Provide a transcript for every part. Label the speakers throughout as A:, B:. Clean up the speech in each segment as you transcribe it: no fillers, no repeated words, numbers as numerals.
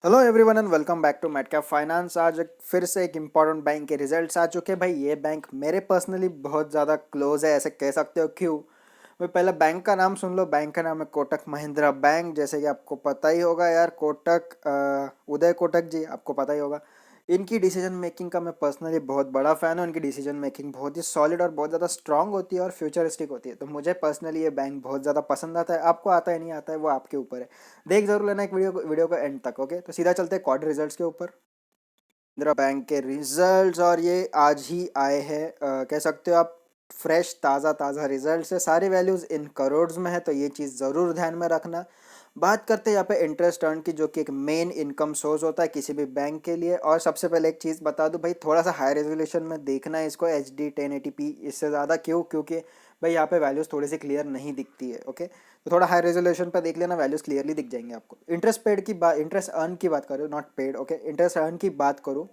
A: Hello everyone and welcome back to Medcap finance. आज फिर से एक इम्पॉर्टेंट बैंक के रिजल्ट्स आ चुके हैं। भाई ये बैंक मेरे पर्सनली बहुत ज़्यादा क्लोज है, ऐसे कह सकते हो। क्यों? भाई पहले बैंक का नाम सुन लो। बैंक का नाम है कोटक महिंद्रा बैंक। जैसे कि आपको पता ही होगा यार, कोटक उदय कोटक जी, आपको पता ही होगा। इनकी डिसीजन मेकिंग का मैं पर्सनली बहुत बड़ा फ़ैन हूँ। इनकी डिसीजन मेकिंग बहुत ही सॉलिड और बहुत ज़्यादा स्ट्रांग होती है और फ्यूचरिस्टिक होती है। तो मुझे पर्सनली ये बैंक बहुत ज़्यादा पसंद आता है। आपको आता है नहीं आता है वो आपके ऊपर है। देख जरूर लेना एक वीडियो को एंड तक। ओके, तो सीधा चलते हैं क्वार्टर रिजल्ट्स के ऊपर। इंदिरा बैंक के रिजल्ट्स और ये आज ही आए हैं, कह सकते हो आप। फ्रेश ताज़ा ताज़ा रिजल्ट्स है, सारी वैल्यूज़ इन करोड्स में है, तो ये चीज़ ज़रूर ध्यान में रखना। बात करते हैं यहाँ पे इंटरेस्ट अर्न की, जो कि एक मेन इनकम सोर्स होता है किसी भी बैंक के लिए। और सबसे पहले एक चीज़ बता दूं भाई, थोड़ा सा हाई रेजोल्यूशन में देखना है इसको, HD 1080p इससे ज़्यादा। क्यों? क्योंकि भाई यहाँ पे वैल्यूज़ थोड़ी सी क्लियर नहीं दिखती है। ओके, तो थोड़ा हाई रेजोल्यूशन पर देख लेना, वैल्यूज़ क्लियरली दिख जाएंगे आपको। इंटरेस्ट अर्न की बात करो, not paid. Okay, interest earn की बात करूँ,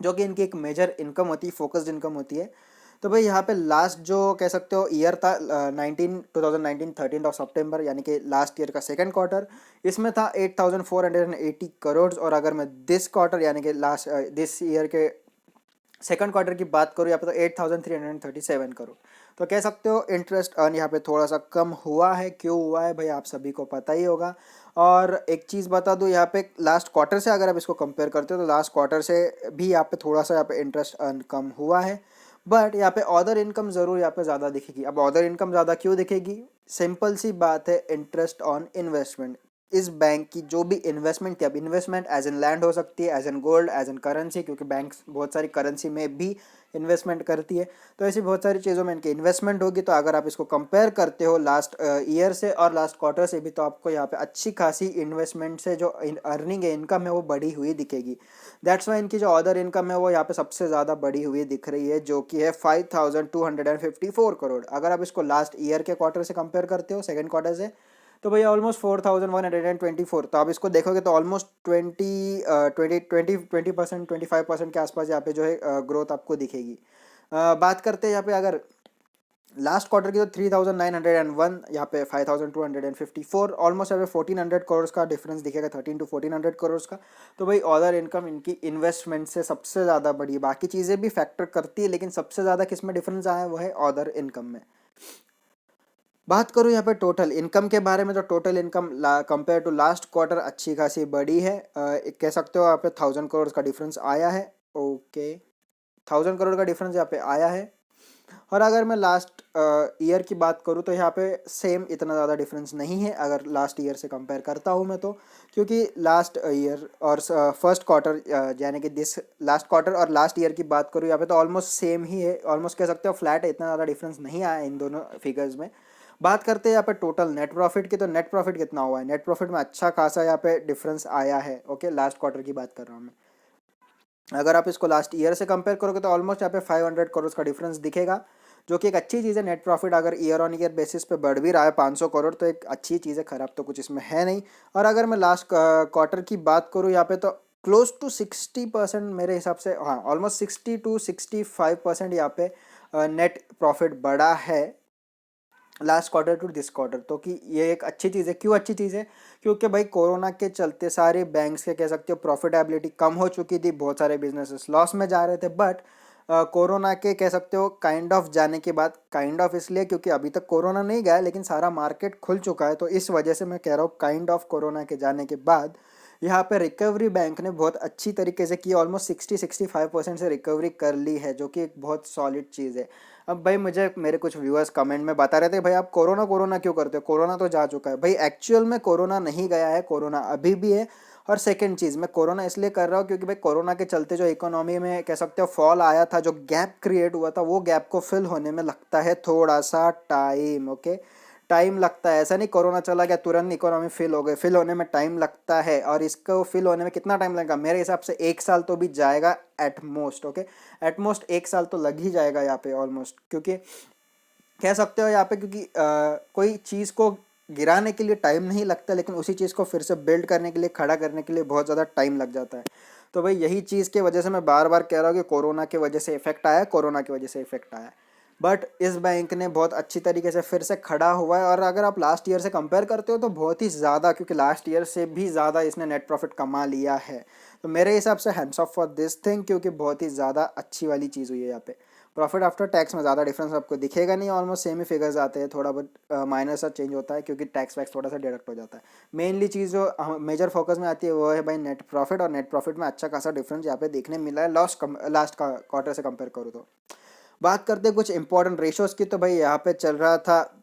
A: जो कि इनकी एक मेजर इनकम होती है, फोकस्ड इनकम होती है। तो भाई यहाँ पे लास्ट जो कह सकते हो ईयर था, 2019 13 सितंबर, यानी कि लास्ट ईयर का सेकंड क्वार्टर। इसमें था 8,480 करोड़। और अगर मैं दिस क्वार्टर यानी कि लास्ट दिस ईयर के सेकंड क्वार्टर की बात करूँ यहाँ पे, तो 8,337 करोड़। तो कह सकते हो इंटरेस्ट अर्न यहाँ पे थोड़ा सा कम हुआ है। क्यों हुआ है भाई, आप सभी को पता ही होगा। और एक चीज़ बता दूँ, यहाँ पे लास्ट क्वार्टर से अगर आप इसको कंपेयर करते हो तो लास्ट क्वार्टर से भी यहाँ पे थोड़ा सा यहाँ पे इंटरेस्ट अर्न कम हुआ है। बट यहाँ पे अदर इनकम ज़रूर यहाँ पे ज़्यादा दिखेगी। अब अदर इनकम ज़्यादा क्यों दिखेगी? सिंपल सी बात है, इंटरेस्ट ऑन इन्वेस्टमेंट। इस बैंक की जो भी इन्वेस्टमेंट की, अब इन्वेस्टमेंट एज एन लैंड हो सकती है, as an gold, as an currency, क्योंकि बैंक बहुत सारी करेंसी में भी इन्वेस्टमेंट करती है। तो ऐसी बहुत सारी चीज़ों में इनकी इन्वेस्टमेंट होगी। तो अगर आप इसको कंपेयर करते हो लास्ट ईयर से और लास्ट क्वार्टर से भी, तो आपको यहाँ पे अच्छी खासी इन्वेस्टमेंट से जो अर्निंग है, इनकम है, वो बढ़ी हुई दिखेगी। दैट्स वाई इनकी जो अदर इनकम है वो यहाँ पे सबसे ज़्यादा बढ़ी हुई दिख रही है, जो कि है 5,254 करोड़। अगर आप इसको लास्ट ईयर के क्वार्टर से कंपेयर करते हो, सेकेंड क्वार्टर से, तो भैया ऑलमोस्ट 4,124। तो आप इसको देखोगे तो ऑलमोस्ट 25% के आसपास यहाँ पे जो है ग्रोथ आपको दिखेगी। बात करते हैं यहाँ पे अगर लास्ट क्वार्टर की, तो 3,901, यहाँ पे 5,254, ऑलमोस्ट यहाँ पे 1,400 करोड़ का डिफरेंस दिखेगा, 1,300 to 1,400 करोड़ का। तो भाई अदर इनकम इनकी इन्वेस्टमेंट से सबसे ज़्यादा बड़ी है। बाकी चीज़ें भी फैक्टर करती है, लेकिन सबसे ज़्यादा किस में डिफरेंस आया है, वो है अदर इनकम में। बात करूँ यहाँ पे टोटल इनकम के बारे में, तो total income compare to last quarter अच्छी खासी बड़ी है। कह सकते हो यहाँ पे 1,000 करोड़ का डिफरेंस आया है। ओके, 1,000 करोड़ का डिफरेंस यहाँ पे आया है। और अगर मैं लास्ट ईयर की बात करूँ, तो यहाँ पे सेम इतना ज़्यादा डिफरेंस नहीं है अगर लास्ट ईयर से कंपेयर करता हूँ मैं तो। क्योंकि लास्ट ईयर और फर्स्ट क्वार्टर, यानी कि दिस लास्ट क्वार्टर और लास्ट ईयर की बात करूँ यहाँ पे, तो ऑलमोस्ट सेम ही है। ऑलमोस्ट कह सकते हो फ्लैट है, इतना ज़्यादा डिफरेंस नहीं आया इन दोनों फिगर्स में। बात करते हैं यहाँ पे टोटल नेट प्रॉफिट की, तो नेट प्रॉफिट कितना हुआ है? नेट प्रॉफिट में अच्छा खासा यहाँ पे डिफरेंस आया है। ओके, लास्ट क्वार्टर की बात कर रहा हूँ मैं। अगर आप इसको लास्ट ईयर से कंपेयर करोगे तो ऑलमोस्ट यहाँ पे 500 करोड़ का डिफरेंस दिखेगा, जो कि एक अच्छी चीज़ है। नेट प्रॉफिट अगर ईयर ऑन ईयर बेसिस पे बढ़ भी रहा है 500 करोड़, तो एक अच्छी चीज़ है, खराब तो कुछ इसमें है नहीं। और अगर मैं लास्ट क्वार्टर की बात करूँ यहाँ पे, तो क्लोज टू 60% मेरे हिसाब से, हाँ ऑलमोस्ट 60 to 65% यहाँ पे नेट प्रॉफिट बढ़ा है last quarter to this quarter. तो कि ये एक अच्छी चीज़ है। क्यों अच्छी चीज़ है? क्योंकि भाई कोरोना के चलते सारे बैंक्स के, कह सकते हो, प्रॉफिटेबिलिटी कम हो चुकी थी, बहुत सारे बिजनेसेस लॉस में जा रहे थे। बट कोरोना के, कह सकते हो, काइंड ऑफ जाने के बाद, काइंड ऑफ इसलिए क्योंकि अभी तक कोरोना नहीं गया है, लेकिन सारा मार्केट खुल चुका है, तो इस वजह से मैं कह रहा हूँ काइंड ऑफ कोरोना के जाने के बाद यहाँ पे रिकवरी बैंक ने बहुत अच्छी तरीके से की। ऑलमोस्ट 60-65% से रिकवरी कर ली है, जो कि एक बहुत सॉलिड चीज़ है। अब भाई मुझे मेरे कुछ व्यूअर्स कमेंट में बता रहे थे, भाई आप कोरोना कोरोना क्यों करते हो, कोरोना तो जा चुका है। भाई एक्चुअल में कोरोना नहीं गया है, कोरोना अभी भी है। और सेकंड चीज़, मैं कोरोना इसलिए कर रहा हूँ क्योंकि भाई कोरोना के चलते जो इकोनॉमी में, कह सकते हो, फॉल आया था, जो गैप क्रिएट हुआ था, वो गैप को फिल होने में लगता है थोड़ा सा टाइम। ओके, टाइम लगता है। ऐसा नहीं कोरोना चला गया तुरंत इकोनॉमी फिल हो गई, फिल होने में टाइम लगता है। और इसको फिल होने में कितना टाइम लगेगा? मेरे हिसाब से 1 साल तो भी जाएगा at most. Okay, at most 1 साल तो लग ही जाएगा यहाँ पे ऑलमोस्ट। क्योंकि कह सकते हो यहाँ पे, क्योंकि कोई चीज़ को गिराने के लिए टाइम नहीं लगता, लेकिन उसी चीज़ को फिर से बिल्ड करने के लिए, खड़ा करने के लिए बहुत ज़्यादा टाइम लग जाता है। तो भाई यही चीज़ की वजह से मैं बार बार कह रहा हूँ कि कोरोना की वजह से इफेक्ट आया, कोरोना की वजह से इफेक्ट आया। बट इस बैंक ने बहुत अच्छी तरीके से फिर से खड़ा हुआ है, और अगर आप लास्ट ईयर से कंपेयर करते हो तो बहुत ही ज़्यादा, क्योंकि लास्ट ईयर से भी ज़्यादा इसने नेट प्रॉफिट कमा लिया है। तो मेरे हिसाब से hands of for this thing, क्योंकि बहुत ही ज़्यादा अच्छी वाली चीज़ हुई है यहाँ पे। प्रॉफिट आफ्टर टैक्स में ज़्यादा डिफरेंस आपको दिखेगा नहीं, ऑलमोस्ट सेम ही फिगर्स आते हैं, थोड़ा बहुत माइनर सा चेंज होता है क्योंकि टैक्स वैक्स थोड़ा सा डिडक्ट हो जाता है। मेनली चीज़ जो मेजर फोकस में आती है वो है भाई नेट प्रॉफिट, और नेट प्रॉफिट में अच्छा खासा डिफरेंस यहाँ पे देखने मिला है लास्ट का क्वार्टर से कंपेयर करूँ तो। बात करते हैं कुछ इंपॉर्टेंट रेशोज़ की, तो भाई यहाँ पे चल रहा था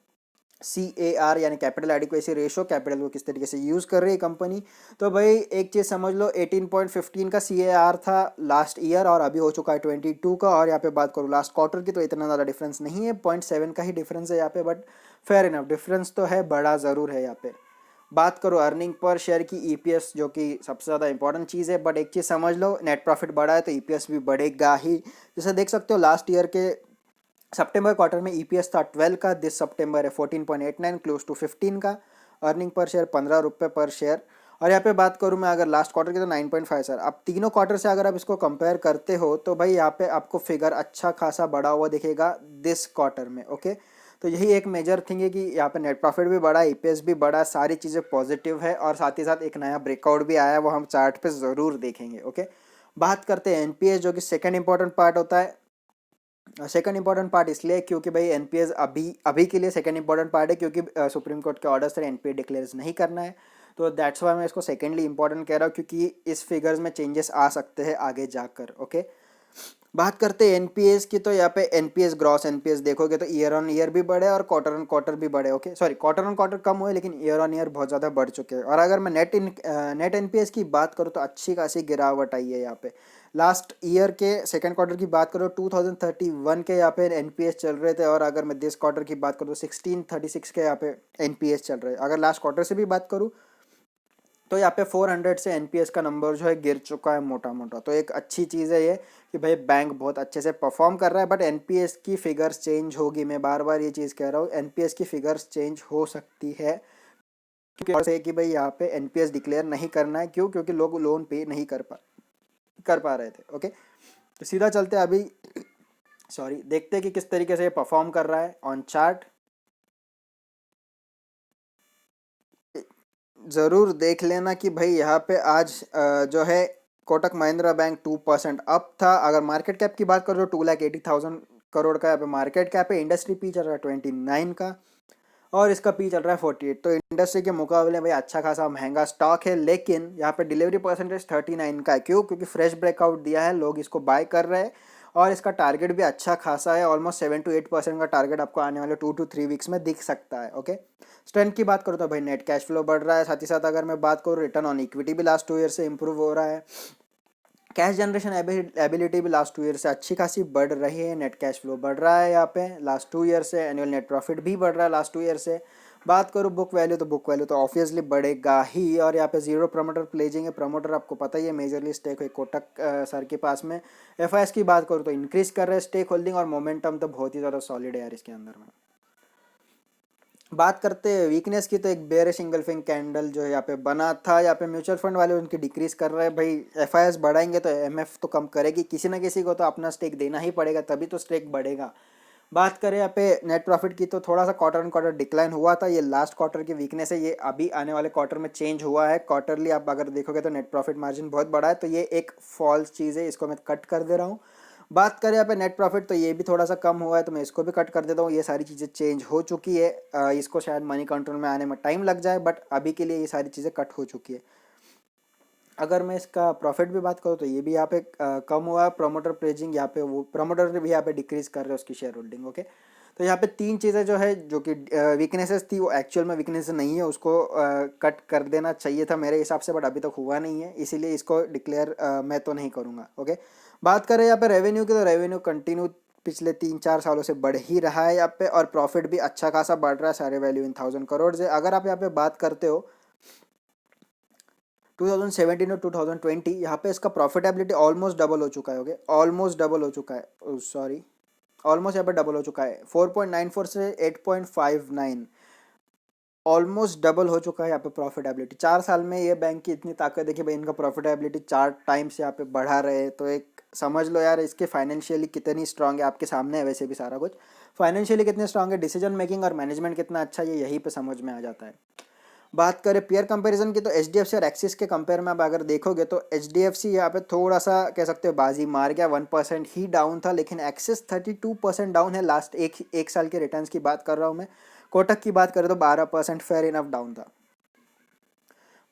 A: CAR यानी कैपिटल एडिक्वेसी रेशो, कैपिटल को किस तरीके से यूज़ कर रही है कंपनी। तो भाई एक चीज़ समझ लो, 18.15 का CAR था लास्ट ईयर, और अभी हो चुका है 22 का। और यहाँ पे बात करूँ लास्ट क्वार्टर की तो इतना ज़्यादा डिफरेंस नहीं है, 0.7 का ही डिफरेंस है यहाँ पे, बट फेयर इनफ डिफरेंस तो है, बड़ा ज़रूर है यहाँ पे। बात करो अर्निंग पर शेयर की, EPS जो कि सबसे ज़्यादा इंपॉर्टेंट चीज़ है, बट एक चीज़ समझ लो, नेट प्रॉफिट बढ़ा है तो EPS भी बढ़ेगा ही। जैसे देख सकते हो लास्ट ईयर के सितंबर क्वार्टर में EPS था 12 का, दिस सितंबर है 14.89, क्लोज टू 15 का। अर्निंग पर शेयर 15 रुपये पर शेयर। और यहाँ पे बात करूँ मैं अगर लास्ट क्वार्टर की तो 9.5 सर। अब तीनों क्वार्टर से अगर आप इसको कंपेयर करते हो तो भाई यहाँ पे आपको फिगर अच्छा खासा बढ़ा हुआ दिखेगा दिस क्वार्टर में, ओके। तो यही एक मेजर थिंग है कि यहाँ पे नेट प्रॉफिट भी बढ़ा, EPS भी बढ़ा, सारी चीज़ें पॉजिटिव है, और साथ ही साथ एक नया ब्रेकआउट भी आया है, वो हम चार्ट पे ज़रूर देखेंगे, ओके। बात करते हैं NPS, जो कि सेकंड इंपॉर्टेंट पार्ट होता है। सेकंड इंपॉर्टेंट पार्ट इसलिए क्योंकि भाई NPS अभी अभी के लिए सेकंड इंपॉर्टेंट पार्ट है, क्योंकि सुप्रीम कोर्ट के ऑर्डर से NPA डिक्लेयर नहीं करना है। तो दैट्स वाई मैं इसको सेकेंडली इंपॉर्टेंट कह रहा हूँ, क्योंकि इस फिगर्स में चेंजेस आ सकते हैं आगे जाकर, ओके। बात करते हैं NPS की, तो यहाँ पे NPS ग्रॉस NPS देखोगे तो ईयर ऑन ईयर भी बढ़े और क्वार्टर ऑन क्वार्टर भी बढ़े, okay. Sorry, quarter on quarter कम हुए, लेकिन ईयर ऑन ईयर बहुत ज़्यादा बढ़ चुके हैं। और अगर मैं नेट NPS की बात करूँ तो अच्छी खासी गिरावट आई है यहाँ पे। लास्ट ईयर के सेकंड क्वार्टर की बात करो 2031 के यहाँ पे NPS चल रहे थे, और अगर मैं दिस क्वार्टर की बात करूँ तो 1636 के यहाँ पे NPS चल रहे हैं। अगर लास्ट क्वार्टर से भी बात करूँ तो यहाँ पे 400 से NPS का नंबर जो है गिर चुका है मोटा मोटा। तो एक अच्छी चीज़ है ये कि भाई बैंक बहुत अच्छे से परफॉर्म कर रहा है, बट NPS की फिगर्स चेंज होगी, मैं बार बार ये चीज़ कह रहा हूँ, NPS की फिगर्स चेंज हो सकती है, क्योंकि कि भाई यहाँ पे NPS डिक्लेयर नहीं करना है। क्यों? क्योंकि लोग लोन पे नहीं कर पा रहे थे, ओके। तो सीधा चलते हैं अभी, सॉरी, देखते हैं कि किस तरीके से ये परफॉर्म कर रहा है ऑन चार्ट। ज़रूर देख लेना कि भाई यहाँ पे आज जो है कोटक महिंद्रा बैंक 2% अप था। अगर मार्केट कैप की बात करो तो 2,80,000 करोड़ का यहाँ पे मार्केट कैप है। इंडस्ट्री पी चल रहा है 29 का, और इसका पी चल रहा है 48। तो इंडस्ट्री के मुकाबले भाई अच्छा खासा महंगा स्टॉक है, लेकिन यहाँ पे डिलीवरी परसेंटेज 39 का है। क्यों? क्योंकि फ्रेश ब्रेकआउट दिया है, लोग इसको बाय कर रहे हैं, और इसका टारगेट भी अच्छा खासा है, ऑलमोस्ट 7 to 8% का टारगेट आपको आने वाले 2 to 3 वीक्स में दिख सकता है, ओके। स्ट्रेंथ की बात करूँ तो भाई नेट कैश फ्लो बढ़ रहा है, साथ ही साथ अगर मैं बात करूँ रिटर्न ऑन इक्विटी भी लास्ट 2 ईयर से इंप्रूव हो रहा है। कैश जनरेशन एबिलिटी भी लास्ट 2 ईयर से अच्छी खासी बढ़ रही है, नेट कैश फ्लो बढ़ रहा है यहाँ पे लास्ट 2 ईयर से, एनुअल नेट प्रॉफिट भी बढ़ रहा है लास्ट 2 ईयर से। बात करूँ बुक वैल्यू, तो बुक वैल्यू तो ऑब्वियसली बढ़ेगा ही, और यहाँ पे जीरो प्रमोटर प्लेजिंग है। प्रमोटर आपको पता ही है, मेजरली स्टेक है कोटक सर के पास में। FIS की बात करूँ तो इंक्रीज कर रहे हैं स्टेक होल्डिंग, और मोमेंटम तो बहुत ही ज़्यादा सॉलिड है यार इसके अंदर में। बात करते हैं वीकनेस की, तो एक बेयरिश इंगल्फिंग कैंडल जो है यहाँ पे बना था। यहाँ पे म्यूचुअल फंड वाले उनकी डिक्रीज कर रहे हैं। भाई FIS बढ़ाएंगे तो MF तो कम करेगी, किसी ना किसी को तो अपना स्टेक देना ही पड़ेगा, तभी तो स्टेक बढ़ेगा। बात करें यहाँ पे नेट प्रॉफिट की, तो थोड़ा सा क्वार्टर ऑन क्वार्टर डिक्लाइन हुआ था, ये लास्ट क्वार्टर की वीकनेस है, ये अभी आने वाले क्वार्टर में चेंज हुआ है। क्वार्टरली आप अगर देखोगे तो नेट प्रॉफिट मार्जिन बहुत बड़ा है, तो ये एक फॉल्स चीज़ है, इसको मैं कट कर दे रहा हूँ। बात करें यहाँ पे नेट प्रॉफिट, तो ये भी थोड़ा सा कम हुआ है, तो मैं इसको भी कट कर देता हूँ। ये सारी चीज़ें चेंज हो चुकी है, इसको शायद मनी कंट्रोल में आने में टाइम लग जाए, बट अभी के लिए ये सारी चीज़ें कट हो चुकी है। अगर मैं इसका प्रॉफिट भी बात करूँ तो ये भी यहाँ पे कम हुआ है। प्रोमोटर प्लेजिंग यहाँ पे, वो प्रोमोटर भी यहाँ पे डिक्रीज कर रहे हैं उसकी शेयर होल्डिंग, ओके। तो यहाँ पे तीन चीज़ें जो है, जो कि वीकनेसेस थी, वो एक्चुअल में वीकनेस नहीं है, उसको कट कर देना चाहिए था मेरे हिसाब से, बट अभी तक हुआ नहीं है, इसीलिए इसको डिक्लेयर मैं तो नहीं करूँगा, ओके। बात करें यहाँ पे रेवेन्यू की, तो रेवेन्यू कंटिन्यू पिछले 3-4 सालों से बढ़ ही रहा है यहाँ पे, और प्रॉफिट भी अच्छा खासा बढ़ रहा है, सारे वैल्यू इन 1000 करोड़ से। अगर आप यहाँ पे बात करते हो 2017 और 2020, यहाँ पे इसका प्रॉफिटेबिलिटी ऑलमोस्ट डबल हो चुका है, ओके, ऑलमोस्ट डबल हो चुका है, सॉरी, ऑलमोस्ट यहाँ पे डबल हो चुका है, 4.94 से 8.59, ऑलमोस्ट डबल हो चुका है यहाँ पे प्रॉफिटेबिलिटी। 4 साल में ये बैंक की इतनी ताकत है कि भाई इनका प्रॉफिटेबिलिटी 4 टाइम्स यहाँ पे बढ़ा रहे हैं, तो एक समझ लो यार इसके फाइनेंशियली कितनी स्ट्रांग है। आपके सामने है वैसे भी सारा कुछ, फाइनेंशियली कितने स्ट्रांग है, डिसीजन मेकिंग और मैनेजमेंट कितना अच्छा है, ये यहीं पे समझ में आ जाता है। बात करें पेयर कंपैरिजन की, तो एच डी एफ सी और एक्सिस के कंपेयर में आप अगर देखोगे तो एच डी एफ सी यहाँ पे थोड़ा सा कह सकते हो बाजी मार गया, 1% ही डाउन था, लेकिन एक्सिस 32% डाउन है। लास्ट एक साल के रिटर्न्स की बात कर रहा हूँ मैं। कोटक की बात करें तो 12% फेयर इनफ डाउन था।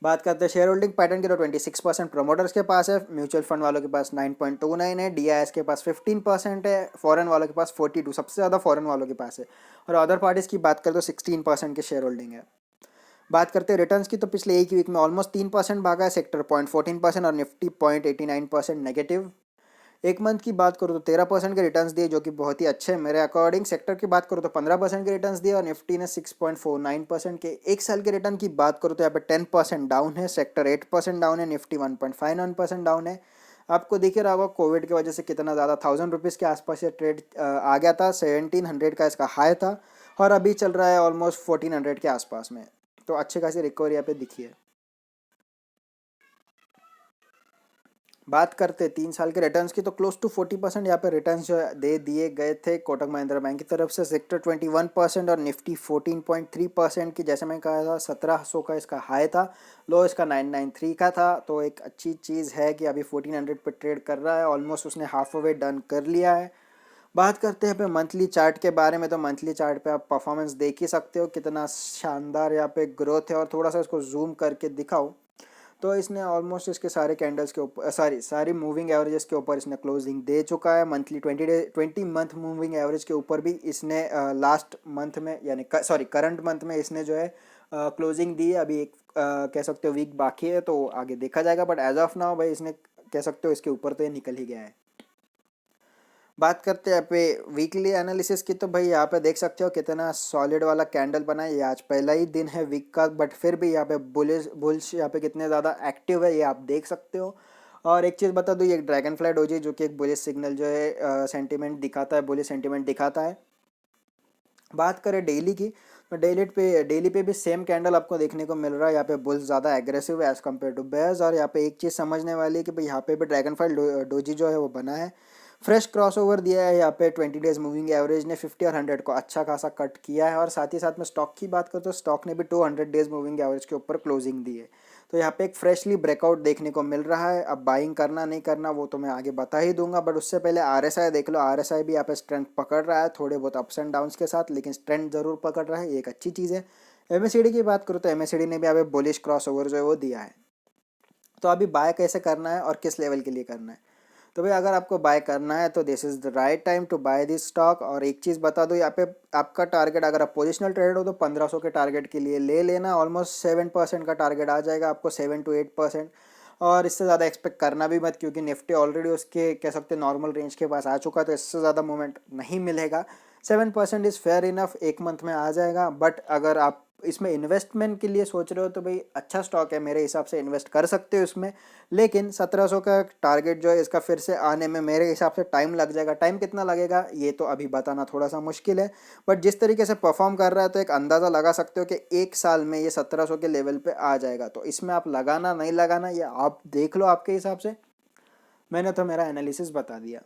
A: बात करते हैं शेयर होल्डिंग पैटर्न की, तो 26% प्रोमोटर्स के पास है, म्यूचुअल फंड वालों के पास 9.29 है, डीआईएस के पास 15% है, फॉरेन वालों के पास 42, सबसे ज़्यादा फॉरेन वालों के पास है। और अदर पार्टीज़ की बात करें तो 16% की शेयर होल्डिंग है। बात करते हैं रिटर्न्स की, तो पिछले एक वीक में ऑलमोस्ट 3% भागा है, सेक्टर 0.14% और निफ्टी 0.89% नेगेटिव। एक मंथ की बात करूँ तो 13% के रिटर्न्स दिए, जो कि बहुत ही अच्छे हैं मेरे अकॉर्डिंग। सेक्टर की बात करूँ तो 15% के रिटर्न्स दिए और निफ्टी ने 6.49% के। एक साल के रिटर्न की बात करूँ तो यहाँ पे 10% डाउन है, सेक्टर 8% डाउन है, निफ्टी 1.51% डाउन है। आपको दिख रहा होगा कोविड की वजह से कितना ज़्यादा 1000 रुपीज़ के आसपास ये ट्रेड आ गया था, 1700 का इसका हाई था और अभी चल रहा है ऑलमोस्ट 1400 के आसपास में। तो अच्छी खासी रिकवरी यहाँ पे दिखी है। बात करते 3 साल के रिटर्न्स की, तो क्लोज टू 40% यहाँ पे रिटर्न्स जो दे दिए गए थे कोटक महिंद्रा बैंक की तरफ से। सेक्टर 21% और निफ्टी 14.3% की। जैसे मैं कहा था 1700 का इसका हाई था, लो इसका 993 का था। तो एक अच्छी चीज़ है कि अभी 1400 पे ट्रेड कर रहा है, ऑलमोस्ट उसने हाफ वे डन कर लिया है। बात करते हैं पे मंथली चार्ट के बारे में, तो मंथली चार्ट पे आप परफॉर्मेंस देख ही सकते हो कितना शानदार यहाँ पे ग्रोथ है। और थोड़ा सा इसको जूम करके दिखाओ तो इसने ऑलमोस्ट इसके सारे कैंडल्स के ऊपर सारी मूविंग एवरेजेस के ऊपर इसने क्लोजिंग दे चुका है। मंथली 20 मंथ मूविंग एवरेज के ऊपर भी इसने लास्ट मंथ में यानी करंट मंथ में इसने जो है क्लोजिंग दी है। अभी एक कह सकते हो वीक बाकी है, तो आगे देखा जाएगा, बट एज ऑफ नाउ भाई इसने कह सकते हो इसके ऊपर तो ये निकल ही गया है। बात करते हैं यहाँ पे वीकली एनालिसिस की, तो भाई यहाँ पे देख सकते हो कितना सॉलिड वाला कैंडल बना है। ये आज पहला ही दिन है वीक का, बट फिर भी यहाँ पे बुल्स यहाँ पे कितने ज़्यादा एक्टिव है ये आप देख सकते हो। और एक चीज़ बता दूँ, ये ड्रैगन फ्लाई डोजी जो कि एक बुलिश सिग्नल जो है सेंटीमेंट दिखाता है, बुलिश सेंटीमेंट दिखाता है। बात करें डेली की, तो डेली पे भी सेम कैंडल आपको देखने को मिल रहा है। यहाँ पे बुल्स ज़्यादा एग्रेसिव है एज़ कम्पेयर टू बेयर्स। और यहाँ पे एक चीज़ समझने वाली है कि भाई यहाँ पे भी ड्रैगन फ्लाई डोजी जो है वो बना है, फ्रेश क्रॉसओवर दिया है। यहाँ पे 20 डेज मूविंग एवरेज ने 50 और 100 को अच्छा खासा कट किया है। और साथ ही साथ में स्टॉक की बात करूँ तो स्टॉक ने भी 200 डेज मूविंग एवरेज के ऊपर क्लोजिंग दी है। तो यहाँ पे एक फ्रेशली ब्रेकआउट देखने को मिल रहा है। अब बाइंग करना नहीं करना वो तो मैं आगे बता ही दूंगा, बट उससे पहले आरएसआई देख लो। आरएसआई भी यहाँ पे स्ट्रेंथ पकड़ रहा है, थोड़े बहुत अप्स एंड डाउन्स के साथ, लेकिन स्ट्रेंथ जरूर पकड़ रहा है, ये एक अच्छी चीज़ है। एमएससीडी की बात करूँ तो एमएससीडी ने भी यहाँ पे बुलिश क्रॉस ओवर जो है वो दिया है। तो अभी बाय कैसे करना है और किस लेवल के लिए करना है, तो भाई अगर आपको बाय करना है तो this is the right time to buy this stock. और एक चीज़ बता दो, यहाँ पे आपका टारगेट अगर आप पोजिशनल ट्रेड हो तो 1500 के टारगेट के लिए ले लेना। ऑलमोस्ट 7% का टारगेट आ जाएगा आपको, 7 to 8%। और इससे ज़्यादा एक्सपेक्ट करना भी मत, क्योंकि निफ्टी ऑलरेडी उसके कह सकते नॉर्मल रेंज के पास आ चुका है, तो इससे ज़्यादा मूवमेंट नहीं मिलेगा। 7% इज़ फेयर इनफ, एक मंथ में आ जाएगा। बट अगर आप इसमें इन्वेस्टमेंट के लिए सोच रहे हो तो भाई अच्छा स्टॉक है, मेरे हिसाब से इन्वेस्ट कर सकते हो इसमें। लेकिन 1700 का टारगेट जो है इसका फिर से आने में मेरे हिसाब से टाइम लग जाएगा। टाइम कितना लगेगा ये तो अभी बताना थोड़ा सा मुश्किल है, बट जिस तरीके से परफॉर्म कर रहा है तो एक अंदाज़ा लगा सकते हो कि एक साल में ये 1700 के लेवल पे आ जाएगा। तो इसमें आप लगाना नहीं लगाना ये आप देख लो आपके हिसाब से, मैंने तो मेरा एनालिसिस बता दिया।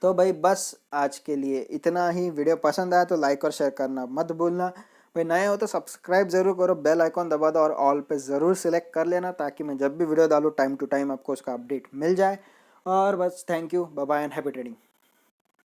A: तो भाई बस आज के लिए इतना ही। वीडियो पसंद आया तो लाइक और शेयर करना मत भूलना। भाई नए हो तो सब्सक्राइब जरूर करो, बेल आइकॉन दबा दो और ऑल पे ज़रूर सिलेक्ट कर लेना, ताकि मैं जब भी वीडियो डालूँ टाइम टू टाइम आपको उसका अपडेट मिल जाए। और बस thank you, bye bye and happy trading.